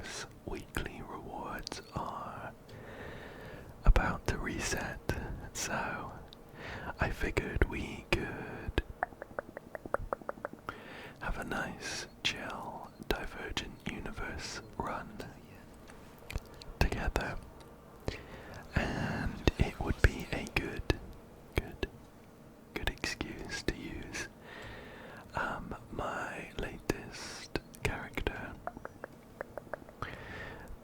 Universe weekly rewards are about to reset, so I figured we could have a nice, chill, Divergent Universe run together, and it would be a good excuse to use my latest character,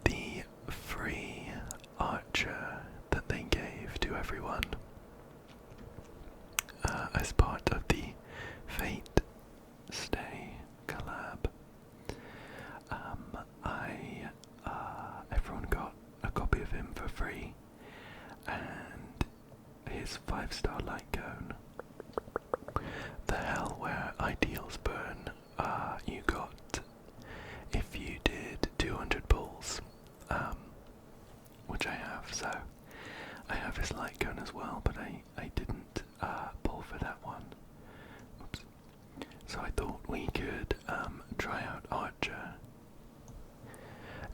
the free archer that they gave to everyone as part of the Fate Stay collab. Everyone got a copy of him for free, and his 5-star light cone. The hell where ideals burn, you got if you did 200 pulls, which I have, so I have his light cone as well, but I didn't pull for that one. Oops. So I thought we could try out Archer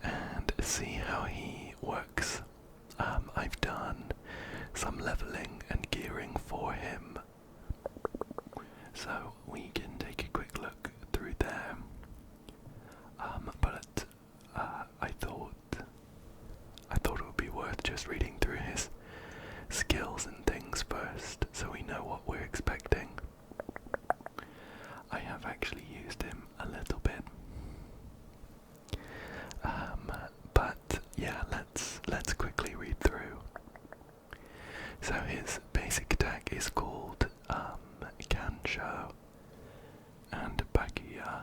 and see how he works. I've done some leveling and gearing for him, so we can take a quick look through there. But I thought it would be worth just reading through his skills and things first, so we know what we're expecting. I have actually used him a little bit, but yeah, let's quickly read through. So his basic attack is called Kansho and Bakuya.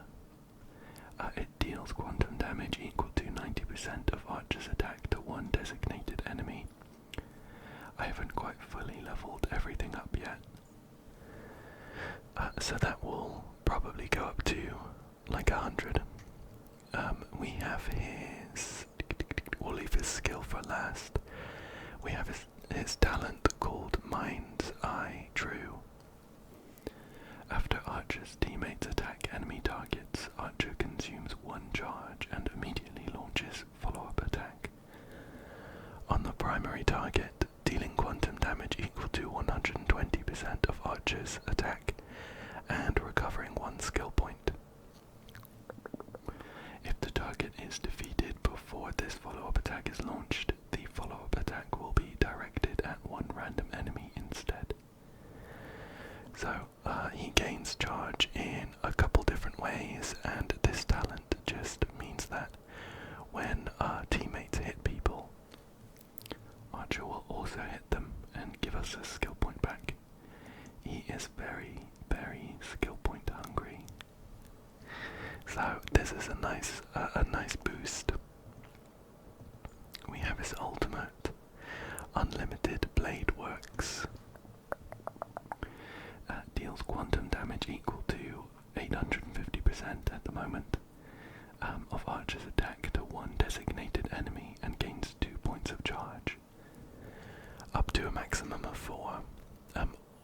It deals quantum damage equal to 90% of Archer's attack to one designated enemy. I haven't quite fully leveled everything up yet, so that will probably go up to like 100. We have we'll leave his skill for last. We have his talent called Mind's Eye True. After Archer's teammates attack enemy targets, Archer consumes one charge and immediately launches follow-up attack on the primary target, dealing quantum damage equal to 120% of Archer's attack and recovering one skill point. If the target is defeated before this follow-up attack is launched, the follow-up attack will be directed at one random enemy instead. So he gains charge in a couple different ways, and this talent just means that when teammates hit people, Archer will also hit them and give us a skill point back. He is very, very skill point hungry. So this is a nice boost. We have his ultimate, Unlimited Blade Works. Deals quantum damage equal to 850% at the moment of Archer's attack to one designated enemy and gains 2 points of charge, up to a maximum of 4.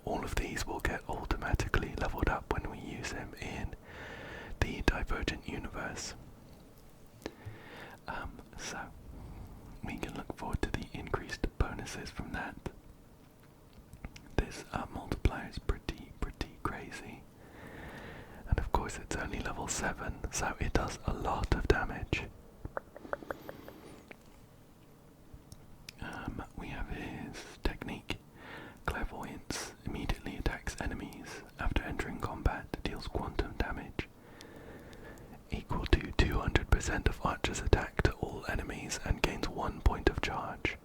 All of these will get automatically leveled up when we use him in the Divergent Universe. So we can look forward to the increased bonuses from that. This multiplier is pretty crazy, and of course it's only level 7, so it does a lot of damage. We have his technique, Clairvoyance, immediately attacks enemies after entering combat, deals quantum damage equal to 200% of Archer's attack to all enemies and gains 1 point of charge.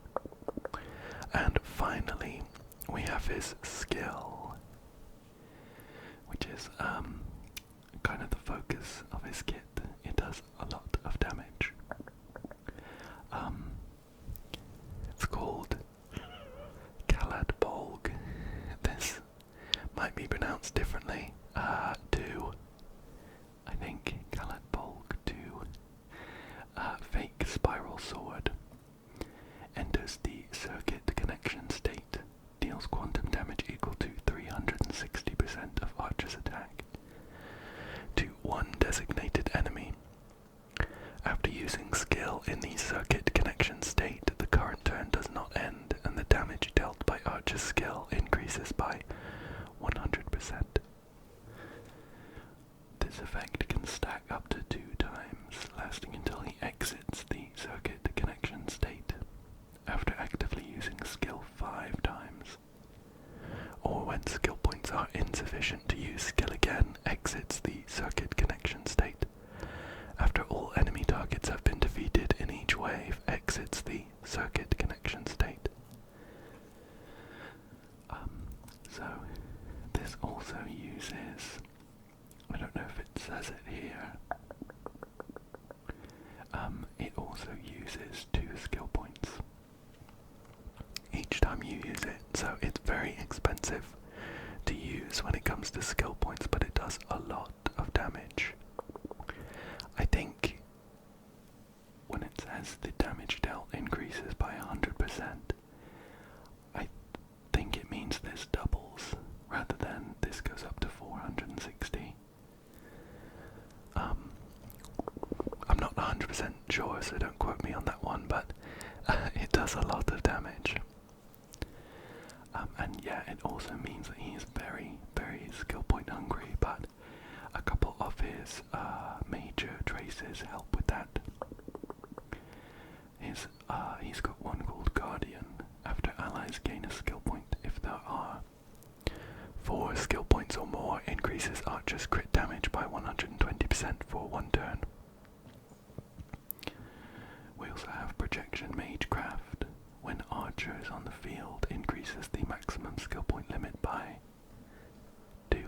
And finally, we have his skill, which is kind of the focus of his kit. It does a lot of damage. It's called Kaladbolg. This might be pronounced differently to, I think, Kaladbolg to Fake Spiral Sword. Enters the circuit connection state, deals quantum damage equal to 360% of Archer's attack to one designated enemy when skill points are insufficient to use skill again, exits the circuit connection state. After all enemy targets have been defeated in each wave, exits the circuit connection state. So this also uses, I don't know if it says it here, it also uses 2 skill points each time you use it, so it's very expensive to use when it comes to skill points, but it does a lot of damage. I think when it says the damage dealt increases by 100%, I think it means this doubles rather than this goes up to 460. I'm not 100% sure, so don't quote me on that one, but it does a lot of damage. And yeah, it also means that he is very, very skill point hungry, but a couple of his major traces help with that. He's got one called Guardian. After allies gain a skill point, if there are 4 skill points or more, increases Archer's crit damage by 120% for 1 turn. We also have Projection Magecraft. When Archer is on the field, increases the maximum skill point limit by 2.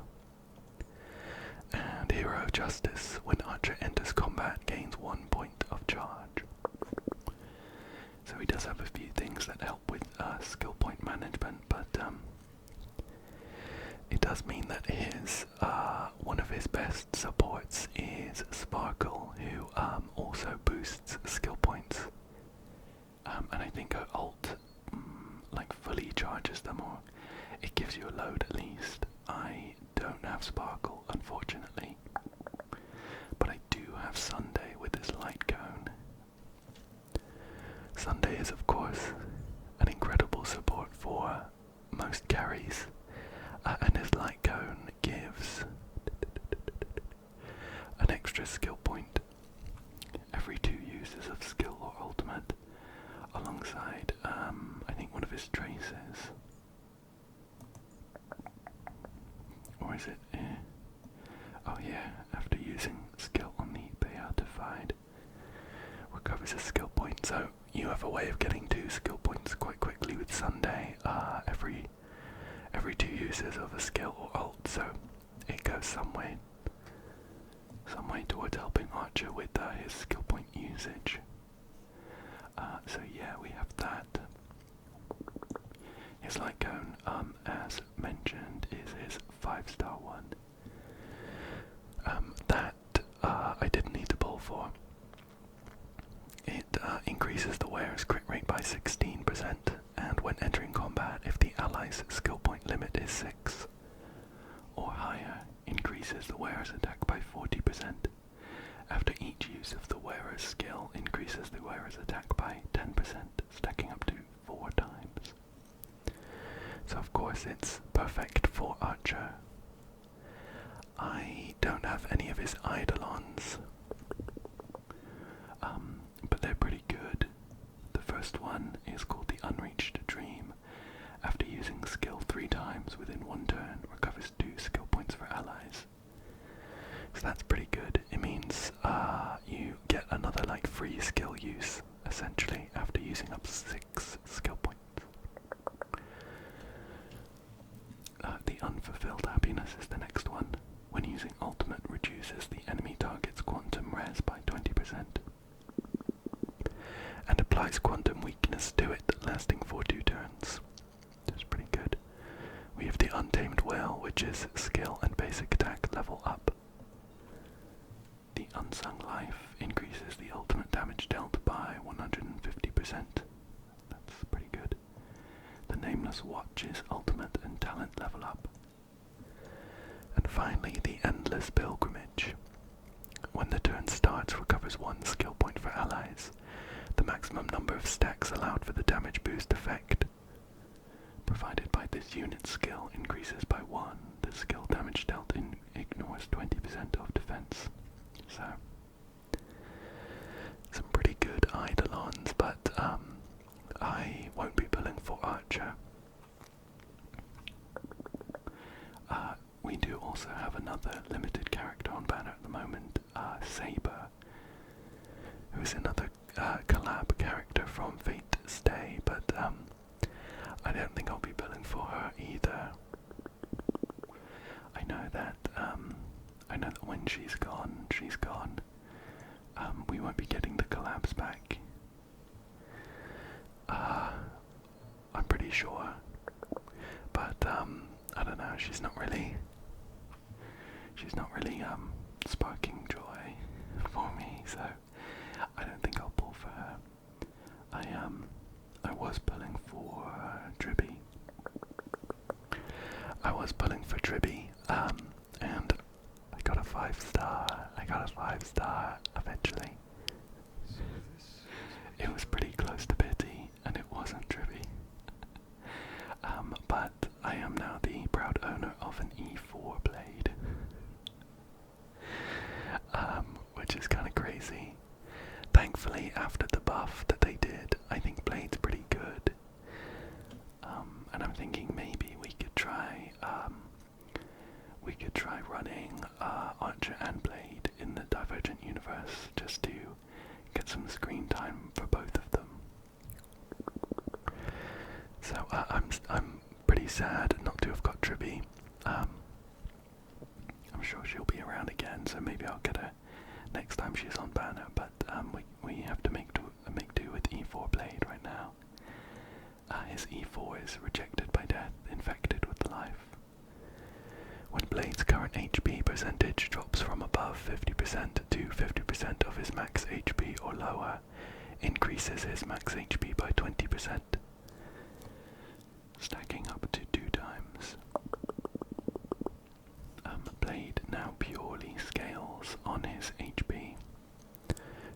And Hero Justice. When Archer enters combat, gains 1 point of charge. So he does have a few things that help with skill point management, but it does mean that his one of his best supports is Sparkle, who also boosts skill points. And I think her ult like fully charges them, or it gives you a load at least. I don't have Sparkle, unfortunately, but I do have Sunday with his light cone. Sunday is of course an incredible support for most carries, and his light cone gives an extra skill point every 2 uses of skill or ultimate, alongside I think one of his traces. Or is it? Oh yeah, after using skill on the Beatified, recovers a skill point. So you have a way of getting 2 skill points quite quickly with Sunday every 2 uses of a skill or ult. So it goes some way towards helping Archer with his skill point usage. So yeah, we have that. His light cone, as mentioned, is his 5-star one. That I didn't need to pull for. It increases the wearer's crit rate by 16%, and when entering combat, if the ally's skill point limit is 6 or higher, increases the wearer's attack by 40%. After each use of the wearer's skill, increases the wearer's attack by 10%, stacking up to 4 times. So of course it's perfect for Archer. I don't have any of his Eidolons, but they're pretty good. The first one is called the Unreached Dream. After using skill 3 times within 1 turn, recovers 2 skill points for allies. So that's pretty good. It means you get another like free skill use, essentially, after using up 6 skill points. The Unfulfilled Happiness is the next one. When using ultimate, reduces the enemy target's quantum res by 20. And applies quantum weakness to it, lasting for 2 turns. That's pretty good. We have the Untamed Will, which is skill and basic attack level up. The Unsung Life increases the ultimate damage dealt by 150%. That's pretty good. The Nameless Watch is ultimate and talent level up. And finally, the Endless Pilgrimage. When the turn starts, recovers 1 skill point for allies. The maximum number of stacks allowed for the damage boost effect provided by this unit's skill increases by 1. The skill damage dealt ignores 20% of defense. So, some pretty good Eidolons, but I won't be pulling for Archer. think I'll be billing for her either. I know that when she's gone, she's gone. We won't be getting the collabs back. I'm pretty sure. But I don't know, she's not really sparking joy for me, so I don't think I'll pull for her. I was pulling for Dribby. And I got a 5-star. Eventually. It was pretty close to pity, and it wasn't Dribby. But I am now the proud owner of an E4 blade. Which is kind of crazy. Thankfully, after the buff that they did, I think blade's pretty good. And I'm thinking maybe we could try running Archer and Blade in the Divergent Universe just to get some screen time for both of them. So I'm pretty sad not to have got Tribby. I'm sure she'll be around again, so maybe I'll get her next time she's on banner. But we have to make do with E4 Blade right now. His E4 is rejected by death, infected with life. When Blade's current HP percentage drops from above 50% to 50% of his max HP or lower, increases his max HP by 20%, stacking up to 2 times. Blade now purely scales on his HP,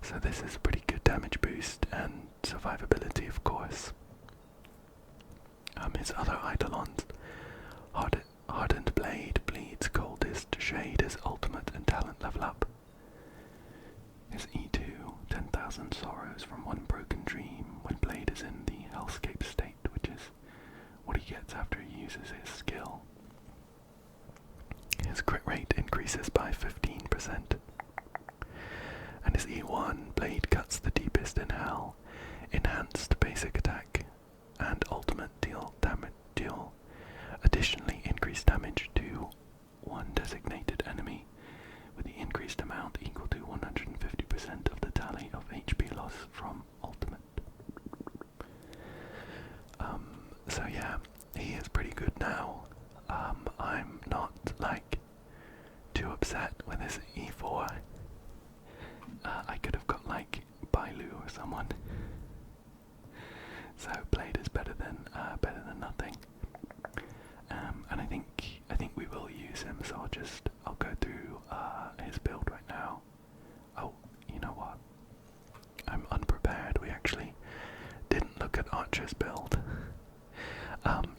so this is a pretty good damage boost and survivability, of course. His other Eidolons, Hardened Blade bleeds Coldest Shade as ultimate and talent level up. His E2, 10,000 Sorrows from One Broken Dream when Blade is in the Hellscape state, which is what he gets after he uses his skill. His crit rate increases by 15%. And his E1, Blade cuts the deepest in hell, enhanced basic attack, and ultimate deal additionally increased damage to one designated enemy, with the increased amount equal to 150% of the tally of HP loss from ultimate. So yeah, he is pretty good now. I'm not too upset with his E4. I could have got Bailu or someone. So Blade is better than nothing. And I think we will use him. So I'll go through his build right now. Oh, you know what? I'm unprepared. We actually didn't look at Archer's build.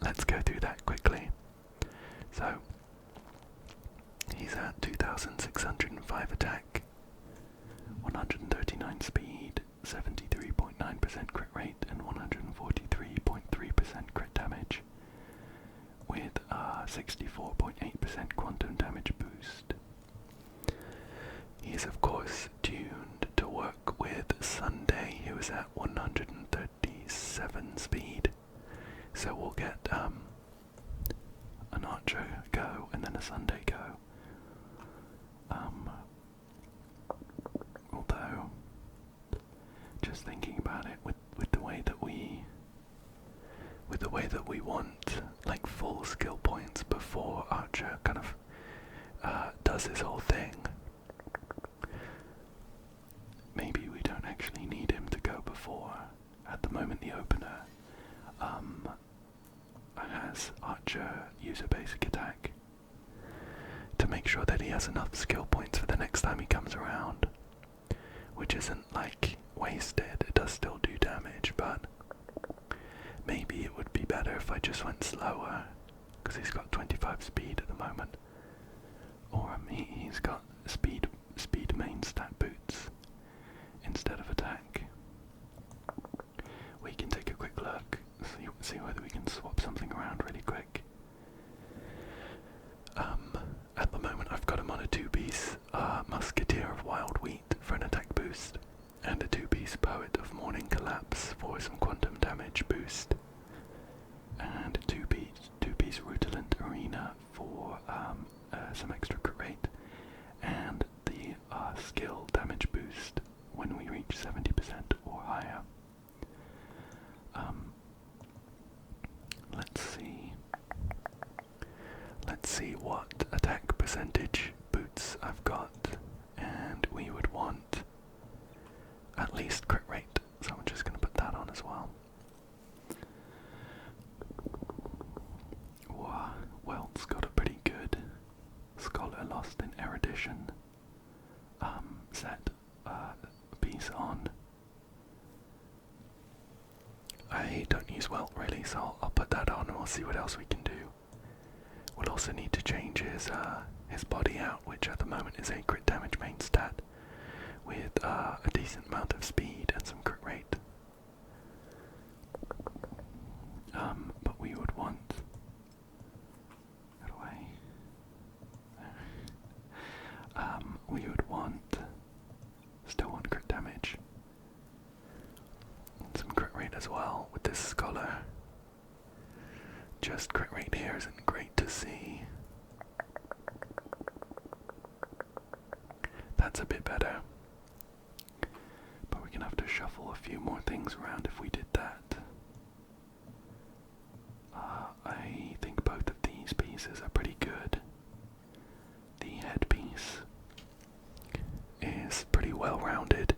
Let's go through that quickly. So he's at 2,605 attack, 139 speed, 73.9% crit rate, and 143.3% crit damage, with 64.8% quantum damage boost. He is of course tuned to work with Sunday, who is at 137 speed. So we'll get an Archer go and then a Sunday go. Although, just thinking about it, with the way that we want full skill points before Archer kind of does his whole thing, maybe we don't actually need him to go before. At the moment, the opener has Archer use a basic attack to make sure that he has enough skill points for the next time he comes around, which isn't wasted. It does still do damage, but maybe it would be better if I just went slower, because he's got 25 speed at the moment, or he's got speed main stat boots instead of attack. We can take a quick look, see whether we can swap something around really quick. At the moment I've got him on a 2-piece Musketeer of Wild Wheat for an attack boost, and a 2-piece Poet of Morning Collapse for some quantum damage boost. and two-piece Rutilant Arena for some extra crit rate, and the skill damage boost when we reach 70% or higher. Let's see what attack percentage boots I've got, and we would want at least crit rate, so I'm just going to put that on as well. Welt's got a pretty good Scholar Lost in Erudition set piece on. I don't use Welt really, so I'll put that on and we'll see what else we can do. We'll also need to change his body out, which at the moment is a crit damage main stat, with a decent amount of speed and some crit rate. But we would want... we would want... still want crit damage. And some crit rate as well with this Scholar. Just crit rate here isn't great to see. That's a bit better. But we're gonna have to shuffle a few more things around if we did that. I think both of these pieces are pretty good. The headpiece is pretty well rounded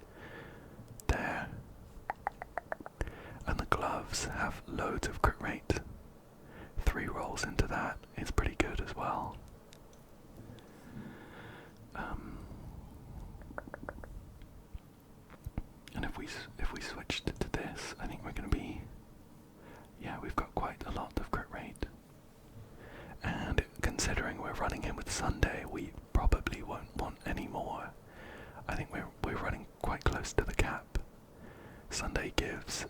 there. And the gloves have loads of crit rate. 3 rolls into that is pretty good as well. And if we switched to this, I think we're going to be, yeah, we've got quite a lot of crit rate. And considering we're running him with Sunday, we probably won't want any more. I think we're running quite close to the cap. Sunday gives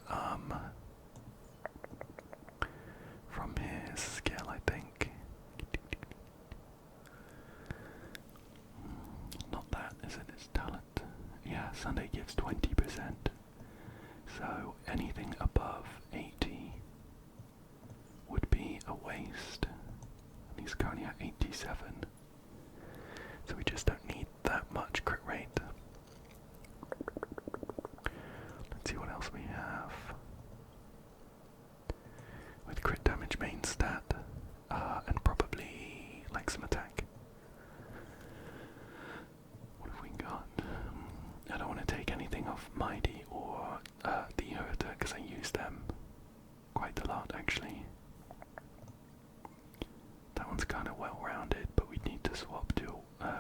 from his skill, I think. Not that, is it? It's talent. Yeah, Sunday gives 20%. So anything above 80 would be a waste. And he's currently at 87. So we just don't need that much crit rate. Let's see what else we have. With crit damage main stat, and probably like some attack. What have we got? I don't want to take anything off Mighty or the Herta because I use them quite a lot actually. That one's kind of well rounded, but we need to swap to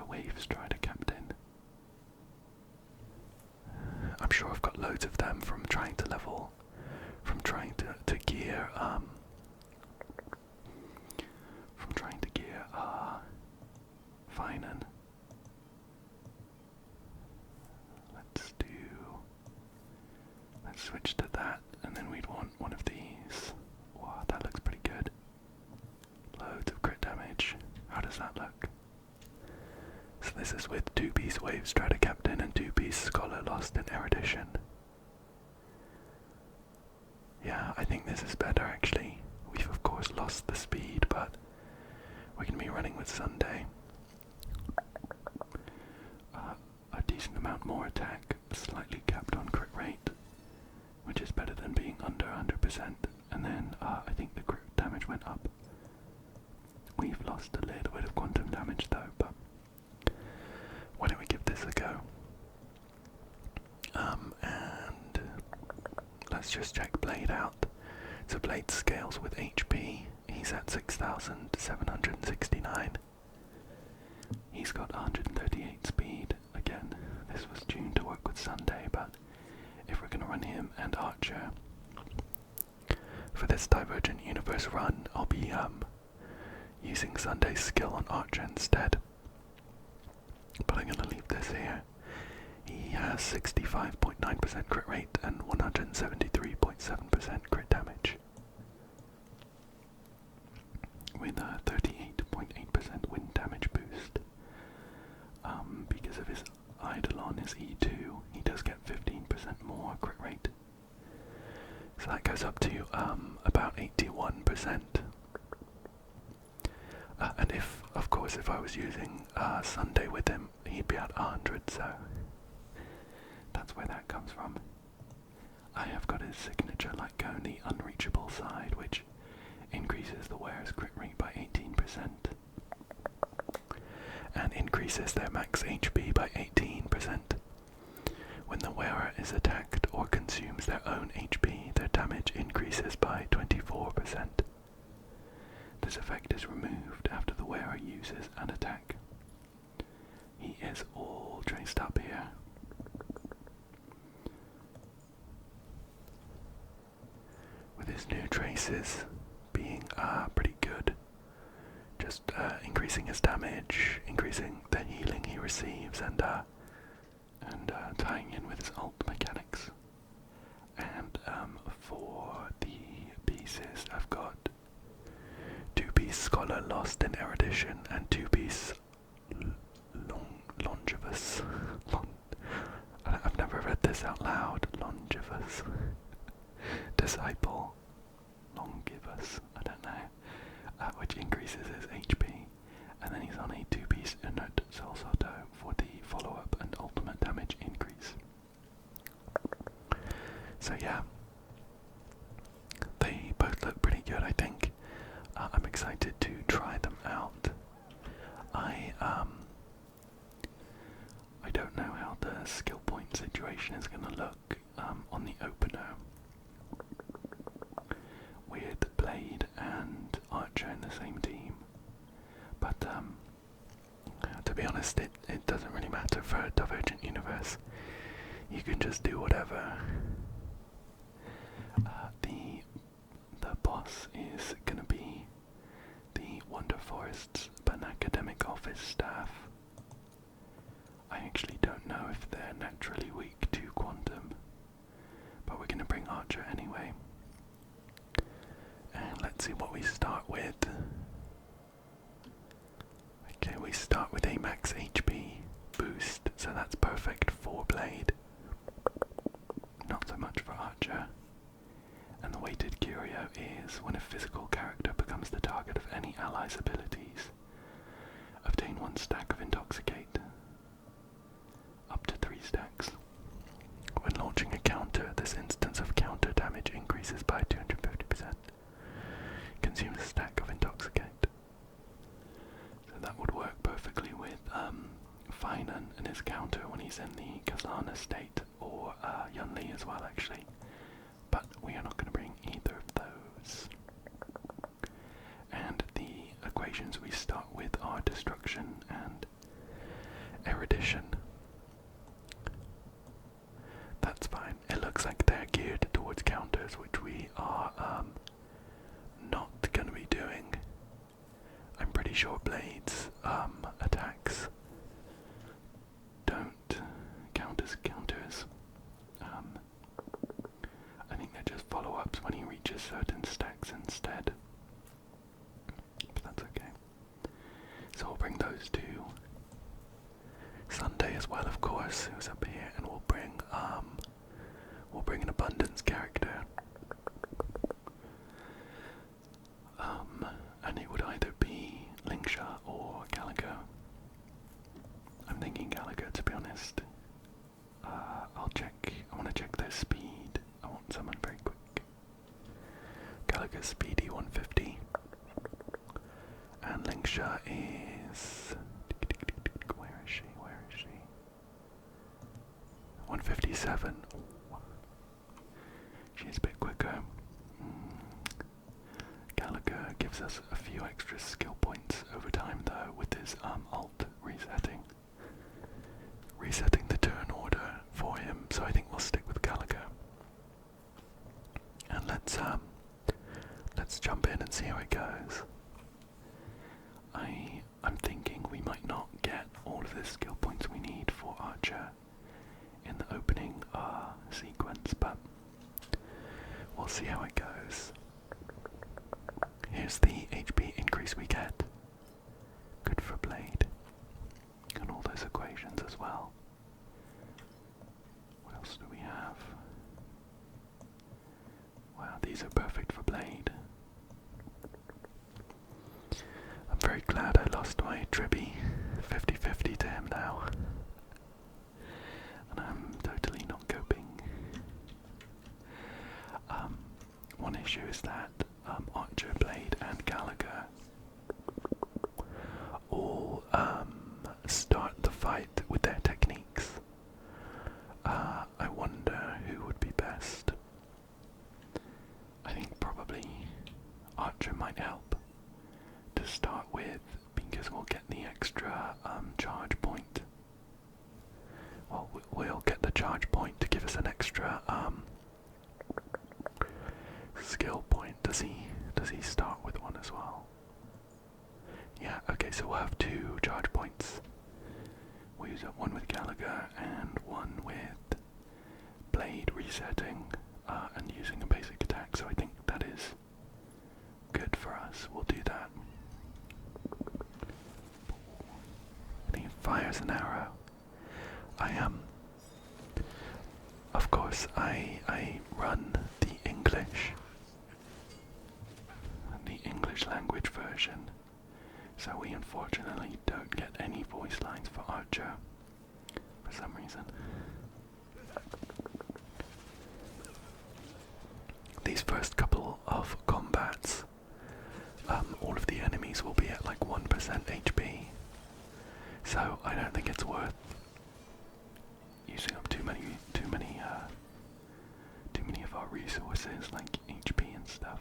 Wave Strider Captain. I'm sure I've got loads of them from trying to level, from trying to gear Finan. Let's switch to that, and then we'd want one of these. Wow, that looks pretty good. Loads of crit damage. How does that look? So this is with 2-piece Wave Strider Captain and 2-piece Scholar Lost in Erudition. Yeah, I think this is better actually. We've of course lost the speed, but we're going to be running with Sunday. A decent amount more attack, slightly capped on crit rate, which is better than being under 100%. And then I think the crit damage went up. We've lost a little bit of quantum damage though, but why don't we give this a go? And let's just check Blade out. So Blade scales with HP. He's at 6,769. He's got 138 speed. Again, this was tuned to work with Sunday, but if we're going to run him and Archer for this Divergent Universe run, I'll be using Sunday's skill on Archer instead. But I'm going to leave this here. He has 65.9% crit rate and 173.7% crit damage, with a 38.8% wind damage boost. Because of his Eidolon, his E2, he does get 15% more crit rate. So that goes up to about 81%. And if, of course, if I was using Sunday with him, he'd be at 100, so that's where that comes from. I have got his signature like go on the unreachable side, which increases the wearer's crit rate by 18% and increases their max HP by 18%. When the wearer is attacked or consumes their own HP, their damage increases by 24%. This effect is removed after the wearer uses an attack. He is all traced up here. With his new traces being pretty good. Just increasing his damage, increasing the healing he receives, and tying in with his ult mechanics. And for the pieces, I've got 2-piece Scholar Lost in Erudition and 2-piece Longevous. I've never read this out loud. Longevous. Disciple. Longevous. I don't know. Which increases his HP. And then he's on a 2-piece Inert Soul Soto for the follow-up and ultimate damage increase. So yeah, they both look pretty good, I think. I'm excited to try them out. I don't know how the skill point situation is going to look on the opener with Blade and Archer in the same team, but to be honest, it doesn't really matter for Divergent Universe. You can just do whatever. The boss is gonna be the Wonder Forest's Academic Office staff. I actually don't know if they're naturally weak to quantum, but we're gonna bring Archer anyway. And let's see what we start with. Okay, we start with a max HP boost, so that's perfect for Blade. Not so much for Archer. And the weighted curio is when a physical character becomes the target of any ally's abilities, obtain 1 stack of Intoxicate. Up to 3 stacks. When launching a counter, this instance of counter damage increases by 250%. Consumes a stack of Intoxicate. So that would work perfectly with Finan and his counter when he's in the Kazana state, or Yunli as well actually. But we are not going to bring either of those. And the equations we start with are destruction and erudition. That's fine. It looks like they're geared towards counters, which we are not going to be doing. I'm pretty sure Blade's attacks don't count as counters. I think they're just follow-ups when he reaches certain stacks instead. But that's okay. So we'll bring those to Sunday as well, of course, who's up here, and we'll bring an abundance character. And it would either be Lingsha or Gallagher. I'm thinking Gallagher, to be honest. I'll check. I want to check their speed. I want someone very quick. Gallagher's speedy 150. And Lingsha is... Where is she? 157. She's a bit quicker. Gallagher gives us a few extra skill points over time though, with his ult resetting. Resetting the turn order for him, so I think we'll stick with Gallagher. And let's jump in and see how it goes. I'm thinking we might not get all of the skill points we need for Archer in the opening sequence, but we'll see how it goes. Here's the HP increase we get. Good for Blade. And all those equations as well. What else do we have? so perfect for Blade. I'm very glad I lost my Tribby 50-50 to him now. And I'm totally not coping. One issue is that Archer, Blade and Gallagher all start the fight with their techniques. I wonder who would be best. I think probably Archer might help to start with, because we'll get the extra charge point. Well, we'll get the charge point to give us an extra skill point. Does he start with one as well? Yeah, okay, so we'll have 2 charge points. We'll use up one with Gallagher and one with Blade resetting and using a basic attack, so I think that is good for us. We'll do that. And he fires an arrow. Of course, I run the English language version, so we unfortunately don't get any voice lines for Archer for some reason. These first couple of combats, all of the enemies will be at like 1% HP, so I don't think it's worth using up too many of our resources like HP and stuff.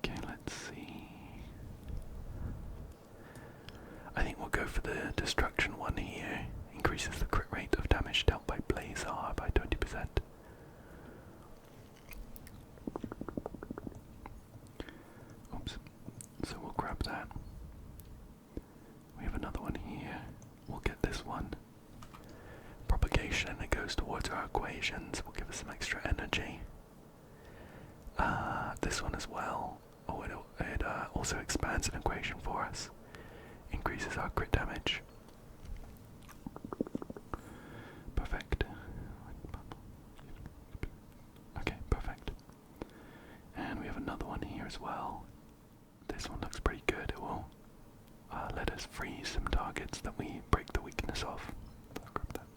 Okay, let's see. I think we'll go for the destruction one here. Increases the crit rate of damage dealt by Blazar by 20%. Oops. So we'll grab that. We have another one here. We'll get this one. Propagation, it goes towards our equations. Will give us some extra energy. This one as well. Oh, it also expands an equation for us. Increases our crit damage. Perfect. Okay, perfect. And we have another one here as well. This one looks pretty good. It will let us freeze some targets that we break the weakness of. I'll grab that.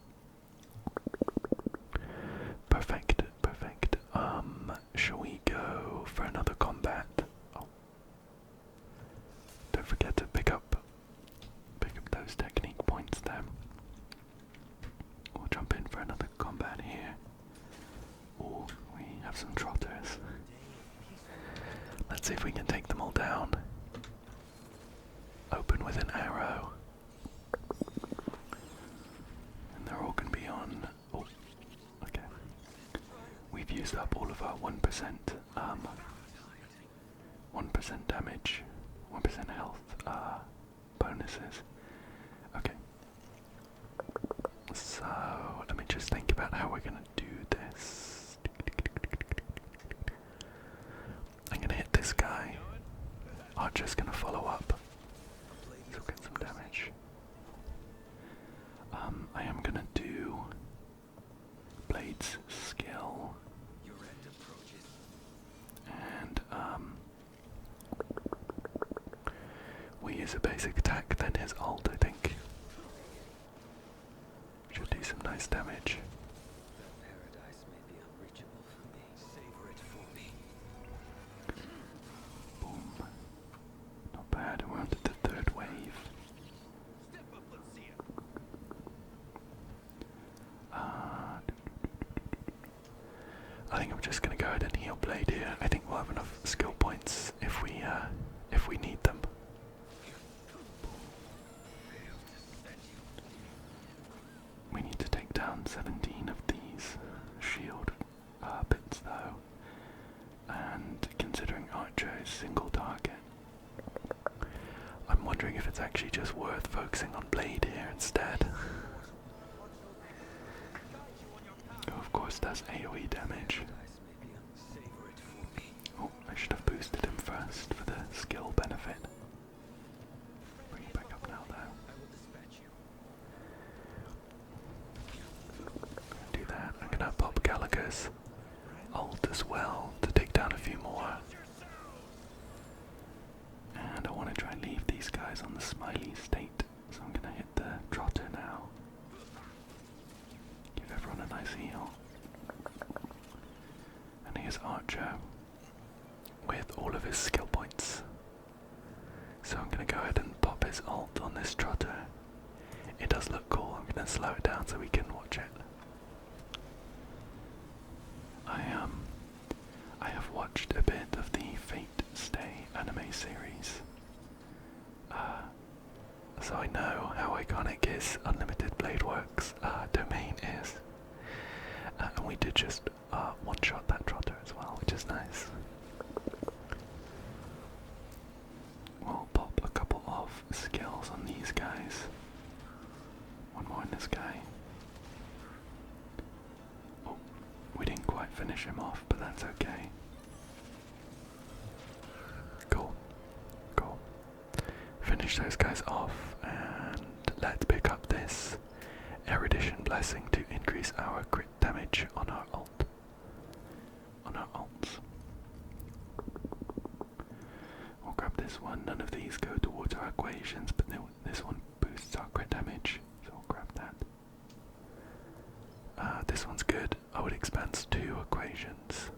Perfect, perfect. Shall we go for another combat? Oh. Don't forget to pick up those technique points there. We'll jump in for another combat here. Oh, we have some trotters. Let's see if we can take them all down. Open with an arrow. And they're all going to be on... Oh, okay. We've used up all of our 1% damage, 1% health bonuses. Okay. So, let me just think about how we're going to do this. I'm going to hit this guy. Archer's going to follow up. So we'll get some damage. I am going to do Blade's skill. And, we use a basic attack, then his ult, I think. Should do some nice damage. Boom. Not bad, we're on to the third wave. I think I'm just gonna go ahead and heal Blade here. I think we'll have enough skill points if we need them. We need to take down 17 of these shield bits though, and considering Archer is single target, I'm wondering if it's actually just worth focusing on Blade here instead. Who of course does AoE damage. Oh, I should have boosted him first for the skill benefit. Bring it back up now though. Do that. I'm gonna pop Gallagher's ult. Seal. And here's Archer with all of his skill points. So I'm going to go ahead and pop his ult on this Trotter. It does look cool. I'm going to slow it down so we can watch it. I have watched a bit of the Fate Stay anime series. So I know how iconic his Unlimited Blade Works domain is. And we did just one-shot that Trotter as well, which is nice. We'll pop a couple of skills on these guys. One more on this guy. Oh, we didn't quite finish him off, but that's okay. Cool. Cool. Finish those guys off, and let's pick up this Erudition Blessing to increase our crit damage on our ult. On our ults. We'll grab this one. None of these go towards our equations, but this one boosts our crit damage, so we'll grab that. This one's good. I would expand 2 equations.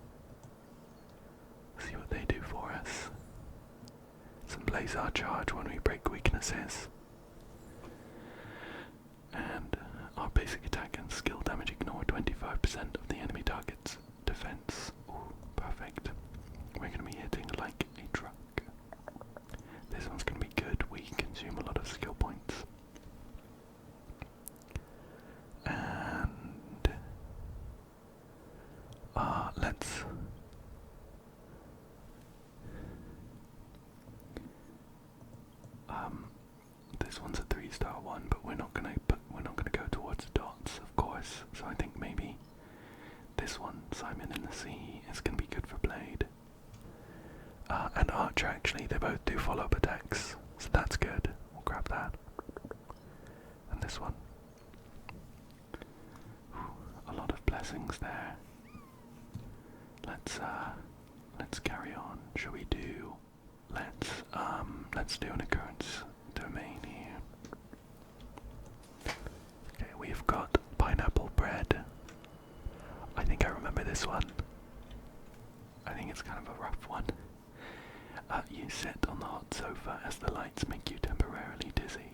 See what they do for us. Some Blazar charge when we break weaknesses. And our basic attack and skill damage ignore 25% of the enemy target's defense. Ooh, perfect. We're going to be hitting like a truck. This one's going to be good. We consume a lot of skill points. And let's this one's a 3-star one, but we're not gonna go towards dots, of course. So I think maybe this one, Simon in the Sea, is gonna be good for Blade. And Archer, actually, they both do follow-up attacks, so that's good. We'll grab that. And this one. A lot of blessings there. Let's carry on. Shall we do? Let's do an occurrence domain here. Okay, we've got pineapple bread. I think I remember this one. I think it's kind of a rough one. You sit on the hot sofa as the lights make you temporarily dizzy.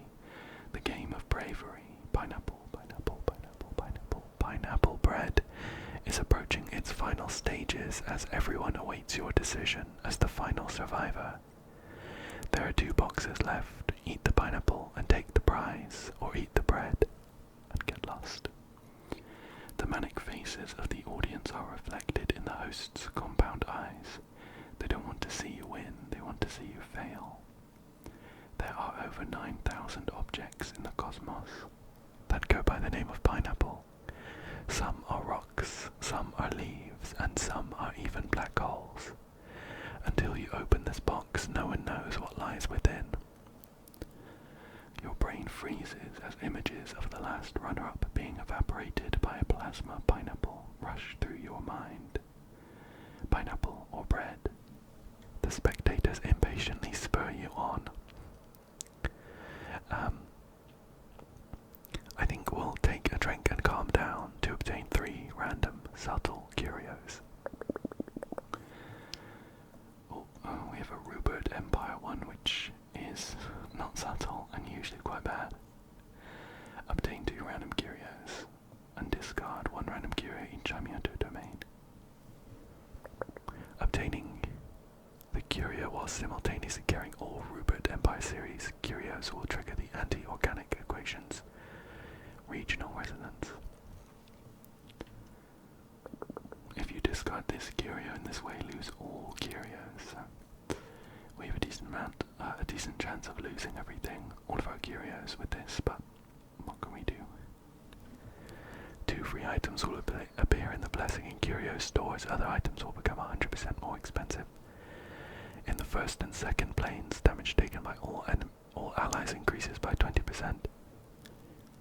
The game of bravery. Pineapple, pineapple, pineapple, pineapple, pineapple bread is approaching its final stages as everyone awaits your decision as the final survivor. There are 2 boxes left. Eat the pineapple and take the prize, or eat the bread and get lost. The manic faces of the audience are reflected in the host's compound eyes. They don't want to see you win, they want to see you fail. There are over 9,000 objects in the cosmos that go by the name of pineapple. Some are rocks, some are leaves, and some are even black holes. Until you open this box, no one knows what lies within. Your brain freezes as images of the last runner-up being evaporated by a plasma pineapple rush through your mind. Pineapple or bread? The spectators impatiently spur you on. I think we'll take a drink and calm down to obtain 3 random subtle curios. We have a Rupert Empire one, which is not subtle and usually quite bad. Obtain 2 random curios and discard 1 random curio each time you enter a domain. Obtaining the curio while simultaneously carrying all Rupert Empire series curios will trigger the anti-organic equations regional resonance. If you discard this curio in this way, lose all curios. So we have a decent chance of losing everything, all of our curios with this, but what can we do? 2 free items will appear in the Blessing and Curio stores. Other items will become 100% more expensive. In the first and second planes, damage taken by all allies increases by 20%.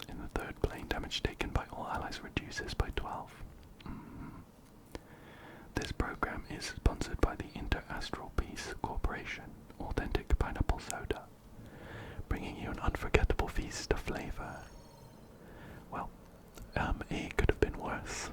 In the third plane, damage taken by all allies reduces by 12. This program is sponsored by the Inter-Astral Peace Corporation, authentic pineapple soda, bringing you an unforgettable feast of flavor. Well, it could have been worse.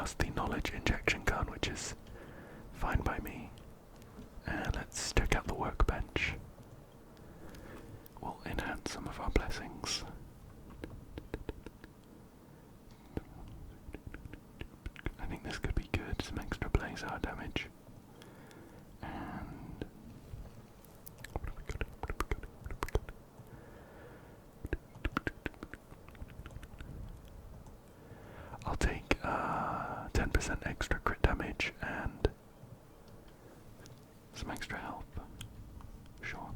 just the knowledge injection gun, which is fine by me. And let's check out the workbench. We'll enhance some of our blessings. I think this could be good, some extra blazar damage. And I'll take 10% extra crit damage and some extra health. Sure.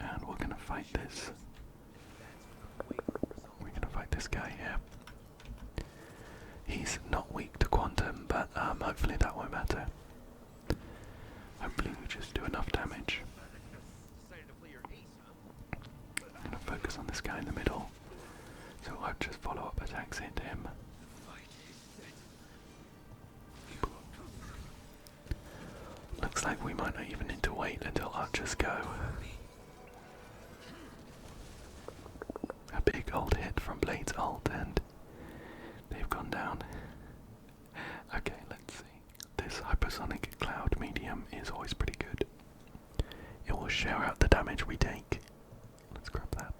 And we're gonna fight this. We're gonna fight this guy here. He's not weak to quantum, but hopefully that won't matter. Hopefully we just do enough damage. I'm gonna focus on this guy in the middle, so I'll just follow up attacks into him. Looks like we might not even need to wait until archers go. A big old hit from Blade's ult and they've gone down. Okay, let's see. This hypersonic cloud medium is always pretty good. It will share out the damage we take. Let's grab that.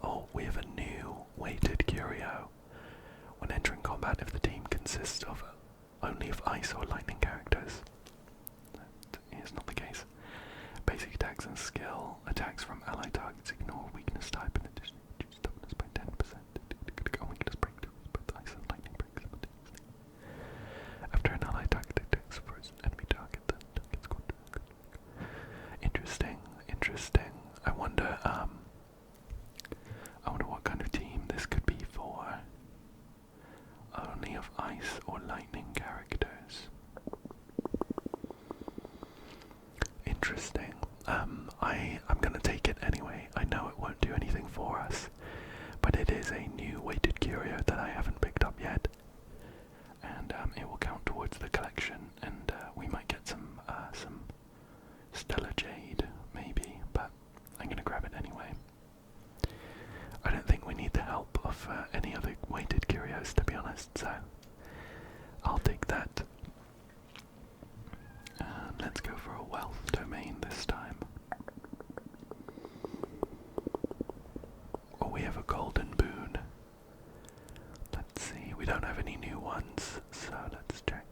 Oh, we have a new weighted curio. When entering combat, if the team consists of only of ice or lightning characters. That is not the case. Basic attacks and skill. Attacks from allied targets ignore weakness type in addition to reduce toughness by 10%. Weakness break both ice and lightning breaks simultaneously. After an allied target attacks for an enemy target, the target's going to... Interesting, interesting. I wonder what kind of team this could be for. Only of ice or lightning characters. Interesting. I'm gonna take it anyway. I know it won't do anything for us, but it is a new weighted curio that I haven't picked up yet, and it will count towards the collection, and we might get some stellar jade maybe, but I'm gonna grab it anyway. I don't think we need the help of any other weighted curios, to be honest, so I'll take that. And let's go for a wealth domain this time. Oh, we have a golden boon. Let's see, we don't have any new ones, so let's check.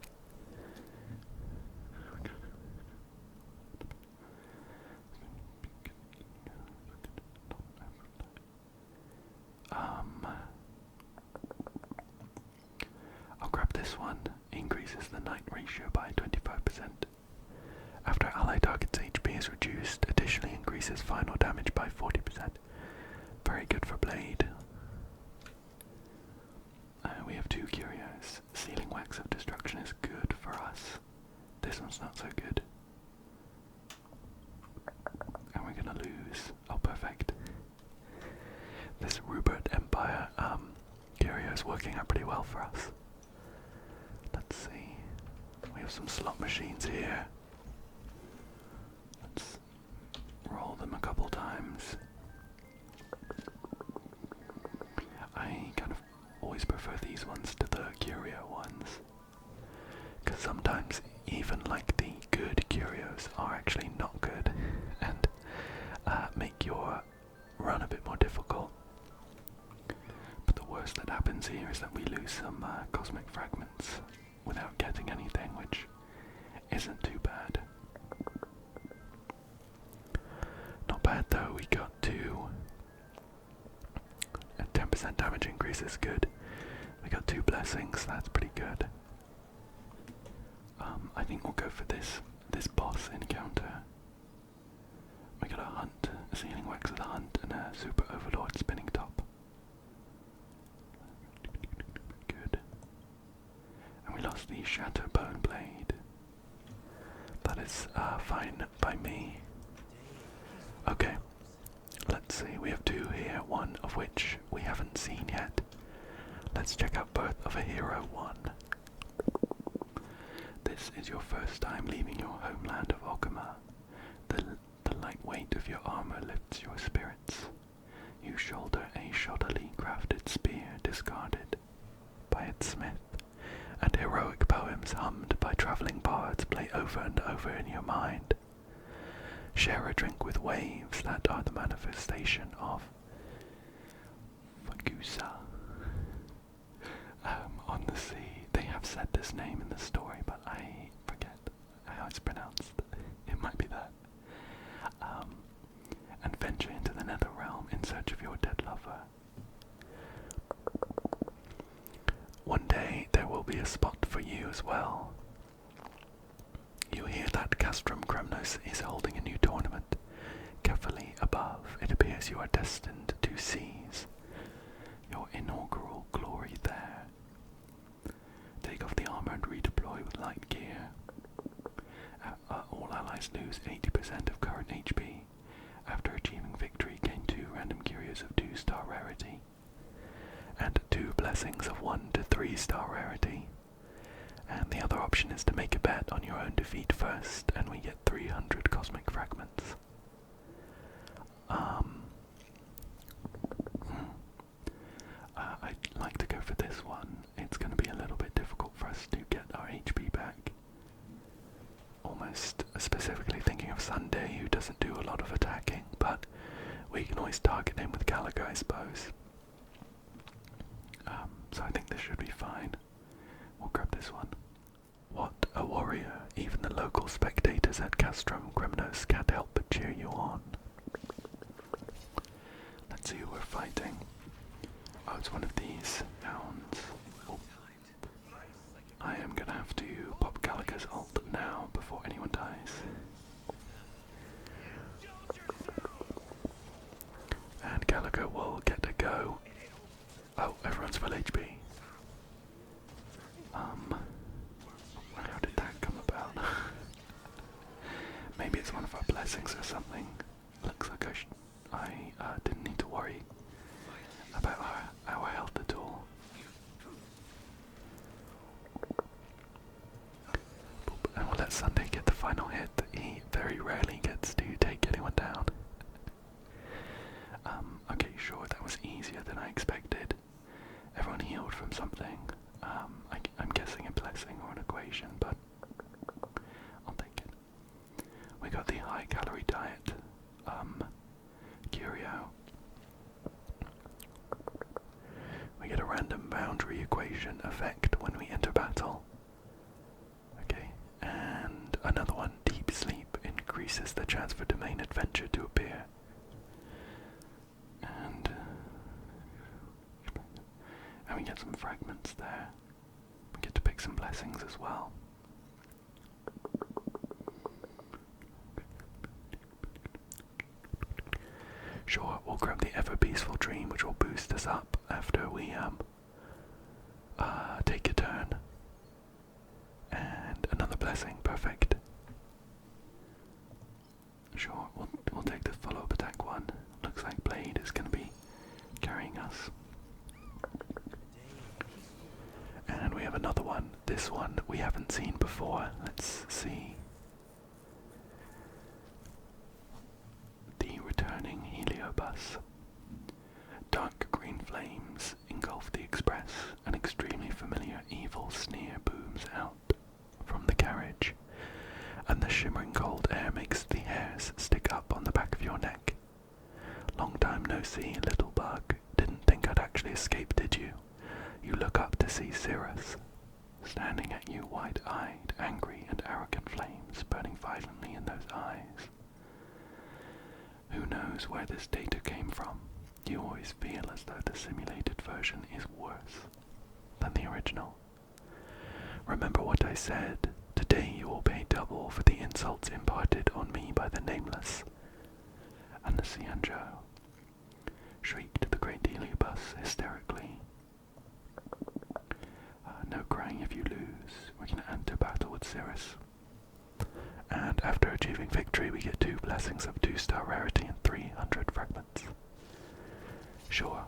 I'll grab this one. Increases the night ratio by 25%. After ally target's HP is reduced, additionally increases final damage by 40%. Very good for Blade. We have two curios. Sealing Wax of Destruction is good for us. This one's not so good. And we're gonna lose. Oh, perfect. This Rupert Empire curio is working out pretty well for us. Let's see. We have some slot machines here. Let's roll them a couple times. I kind of always prefer these ones to the curio ones, because sometimes even like the good curios are actually not good and make your run a bit more difficult. But the worst that happens here is that we lose some cosmic fragments without getting anything, which isn't too bad. Not bad though, we got two. A 10% damage increase is good. We got two blessings, that's pretty good. I think we'll go for this boss encounter. We got a hunt, a Sealing Wax of the Hunt, and a Super Overlord Spinning Top. Good. And we lost the Shatter Bone Blade. That is fine by me. Okay, let's see, we have two here, one of which we haven't seen yet. Let's check out Birth of a Hero 1. This is your first time leaving your homeland of Okama. The light weight of your armor lifts your spirits. You shoulder a shoddily crafted spear discarded melodies hummed by travelling bards play over and over in your mind. Share a drink with waves that are the manifestation of Fagusa. On the sea, they have said this name in the story, but I forget how it's pronounced. It might be that. And venture into the nether realm in search of your dead lover. One day there will be a spot for you as well. You hear that Castrum Kremnos is holding a new tournament. Carefully above, it appears you are destined to seize your inaugural glory there. Take off the armor and redeploy with light gear. All allies lose 80% of current HP. After achieving victory, gain 2 random curios of 2-star rarity, and 2 blessings of 1 to 3-star rarity. And the other option is to make a bet on your own defeat first, and we get 300 cosmic fragments. I'd like to go for this one. It's going to be a little bit difficult for us to get our HP back. Almost specifically thinking of Sunday, who doesn't do a lot of attacking, but we can always target him with Gallagher, I suppose. So I think this should be fine. We'll grab this one. What a warrior! Even the local spectators at Castrum Kremnos can't help but cheer you on. Let's see who we're fighting. Oh, it's one of these hounds. Oh. I am gonna have to pop Gallagher's ult now before anyone dies. And Gallagher will get a go. Oh, everyone's full HP. How did that come about? Maybe it's one of our blessings or something. Looks like I didn't need to worry about our health at all. And we'll let Sunday get the final hit. He very rarely gets to take anyone down. Okay, sure, that was easier than I expected. Everyone healed from something. I'm guessing a blessing or an equation, but I'll take it. We got the high calorie diet, curio. We get a random boundary equation effect when we enter battle. Okay, and another one, deep sleep, increases the chance for domain adventure to appear. And we get some fragments there. We get to pick some blessings as well. Sure, we'll grab the ever peaceful dream, which will boost us up after we take a turn. And another blessing, perfect. Sure, we'll take the follow-up attack one. Looks like Blade is going to be carrying us. And we have another one. This one we haven't seen before. Let's see. The returning Heliobus. Dark green flames engulf the express. An extremely familiar evil sneer booms out from the carriage, and the shimmering cold air makes the hairs stick up on the back of your neck. Long time no see, little bug. Didn't think I'd actually escape, did you? You look up to see Cirrus, standing at you wide-eyed, angry and arrogant flames burning violently in those eyes. Who knows where this data came from? You always feel as though the simulated version is worse than the original. Remember what I said. Today you will pay double for the insults imparted on me by the Nameless. And the Cianjo, shrieked the great Heliobus hysterically. No crying if you lose. We can enter battle with Cirrus. And after achieving victory, we get 2 blessings of 2-star rarity and 300 fragments. Sure.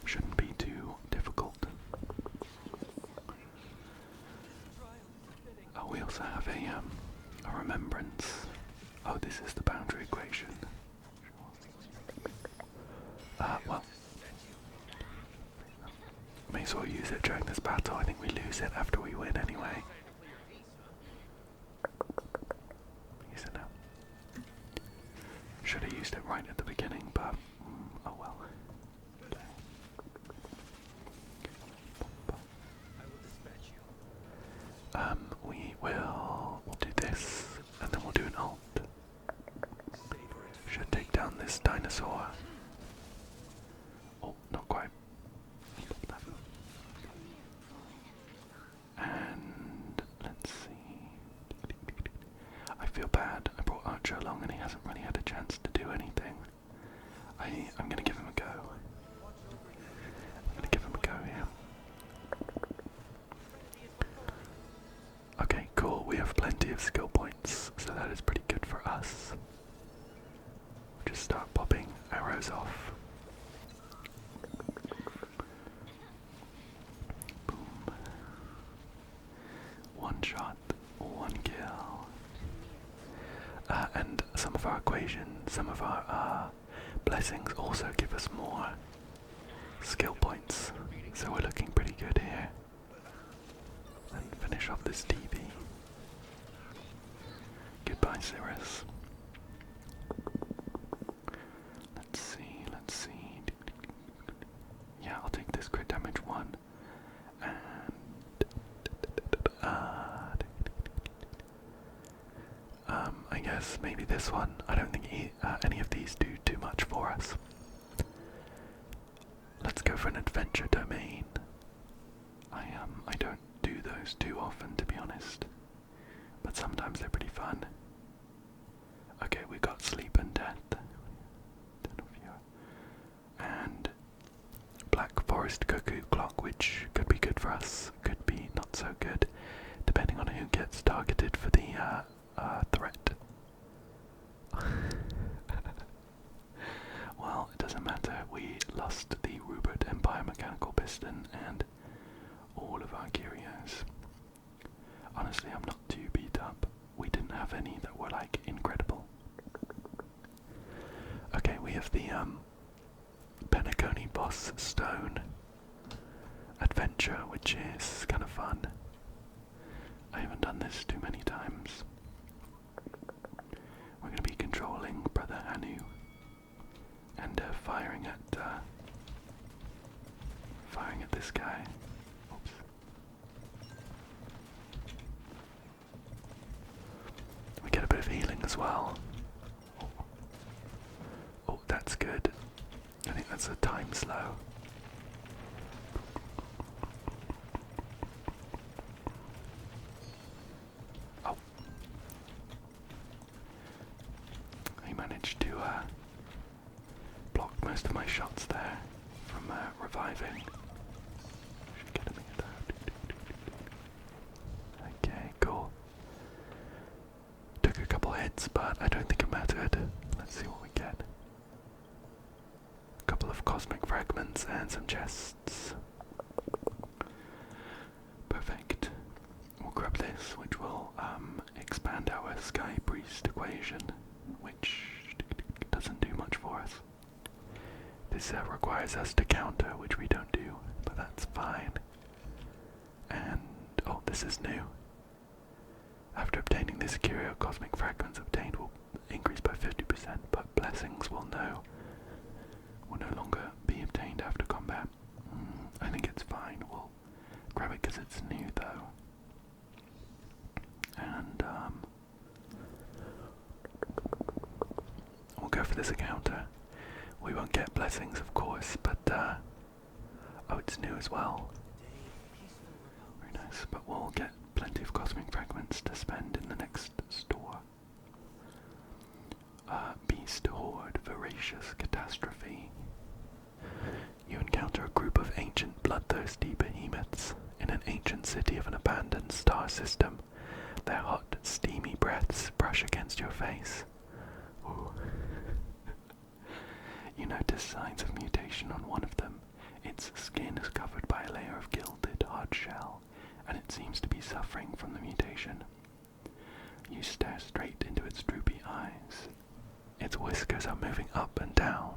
Shouldn't be too difficult. We also have a remembrance. Oh, this is the boundary equation. Well, may as as well use it during this battle. I think we lose it after we win anyway. Use it now. Should have used it right at the beginning, but oh well. We'll do this, and then we'll do an ult. Should take down this dinosaur. Oh, not quite. And let's see. I feel bad. I brought Archer along and he hasn't really had a chance to do anything. I'm gonna give him a go. I'm gonna give him a go here. Okay, cool. We have plenty of skill points, so that is pretty good for us. We'll just start popping arrows off. Boom. One shot, one kill. And some of our equations, some of our blessings also give us more skill points, so we're looking pretty good here. And finish off this DV. Goodbye, Cirrus. Let's see, let's see. Yeah, I'll take this crit damage 1. And I guess maybe this one. I don't think any of these do too much for us. Let's go for an adventure domain. I don't do those too often, to be honest, but sometimes they're pretty fun. Okay, we got sleep and death, and black forest cuckoo clock, which could be good for us, could be not so good, depending on who gets targeted for the threat. Well, it doesn't matter. We lost the Rupert Empire mechanical piston and all of our curios. Honestly, I'm not too beat up. We didn't have any that were like incredible. Okay, we have the Penacony Boss Stone adventure, which is kind of fun. I haven't done this too many times. We're going to be controlling Brother Hanu and firing at this guy. Oops. We get a bit of healing as well. Oh, that's good. I think that's a time slow. Oh. I managed to block most of my shots there from reviving. Should get him in there. Okay, cool. Took a couple hits, but I don't think it mattered. Let's see what we get. A couple of cosmic fragments and some chests. Perfect. We'll grab this, which will expand our Sky Priest equation, which doesn't do much for us. This requires us to counter, which we don't do, but that's fine. And, oh, this is new. After obtaining this curio, cosmic fragments obtained will increase by 50%, but blessings will no longer be obtained after combat. I think it's fine. We'll grab it because it's new, though. And we'll go for this encounter. We won't get blessings, of course, but oh, it's new as well. Very nice, but we'll get plenty of cosmic fragments to spend in the next store. Beast Horde, Voracious Catastrophe. You encounter a group of ancient bloodthirsty behemoths in an ancient city of an abandoned star system. Their hot, steamy breaths brush against your face. Ooh. You notice signs of mutation on one of them. Its skin is covered by a layer of gilded hard shell, and it seems to be suffering from the mutation. You stare straight into its droopy eyes. Its whiskers are moving up and down.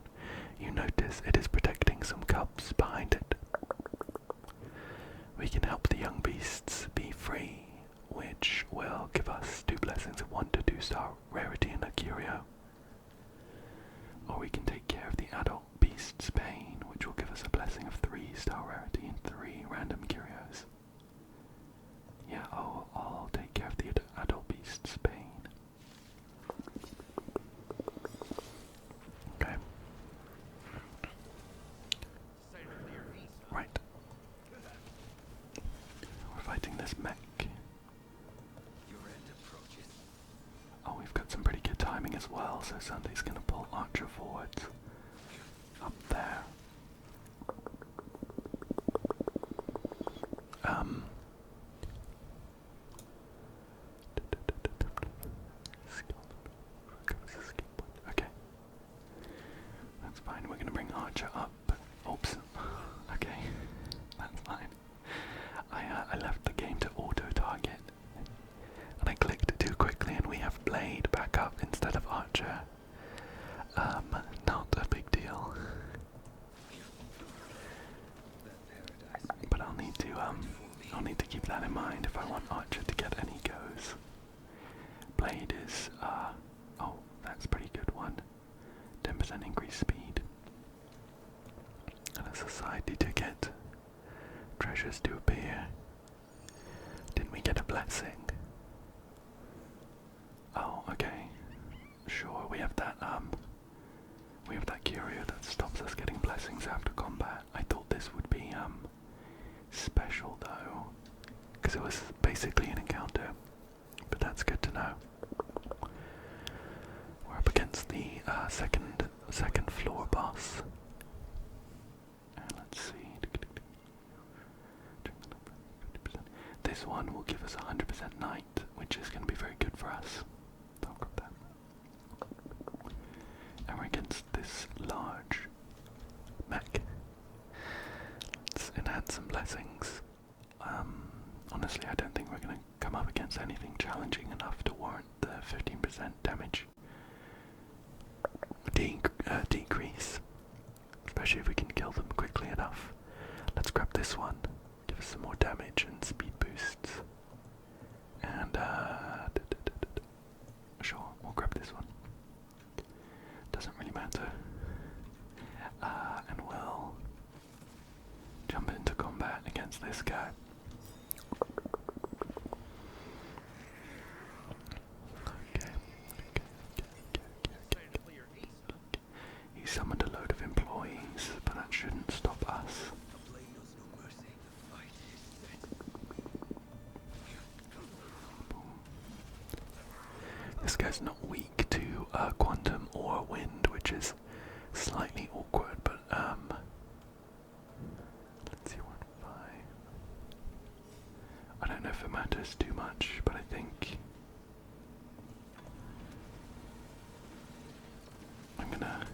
You notice it is protecting some cubs behind it. we can help the young beasts be free, which will give us 2 blessings of 1 to 2 star rarity and a curio. Or we can take care of the adult beast's pain, which will give us a blessing of 3 star rarity and 3 random curios. Yeah, I'll take care of the adult beast's pain. Okay. Right. We're fighting this mech. Oh, we've got some pretty good timing as well, so Sunday's gonna pull Archer forwards. Up there. Okay. That's fine, we're gonna bring Archer up. Oops. Okay. That's fine. I left the game to auto-target. And I clicked too quickly and we have Blade back up instead of Archer. Not a big deal. But I'll need to keep that in mind if I want Archer to get any goes. Blade is oh, that's a pretty good one. 10% increased speed. And a society ticket. Treasures to appear. Didn't we get a blessing? Oh, okay. Sure, we have that curio that stops us getting blessings after combat. I thought this would be special though, because it was basically an encounter. But that's good to know. We're up against the second floor boss. And let's see. This one will give us 100% night, which is going to be very good for us. So I'll grab that. And we're against this large mech. Let's enhance some blessings. Honestly, I don't think we're going to come up against anything challenging enough to warrant the 15% damage decrease. Especially if we can kill them quickly enough. Let's grab this one. Give us some more damage and speed boosts. And sure, we'll grab this one. Doesn't really matter. And we'll jump into combat against this guy. Okay. He summoned a load of employees, but that shouldn't stop us. This guy's not weak to quantum or wind, which is slightly awkward, but let's see, 1-5. I don't know if it matters too much, but I think I'm gonna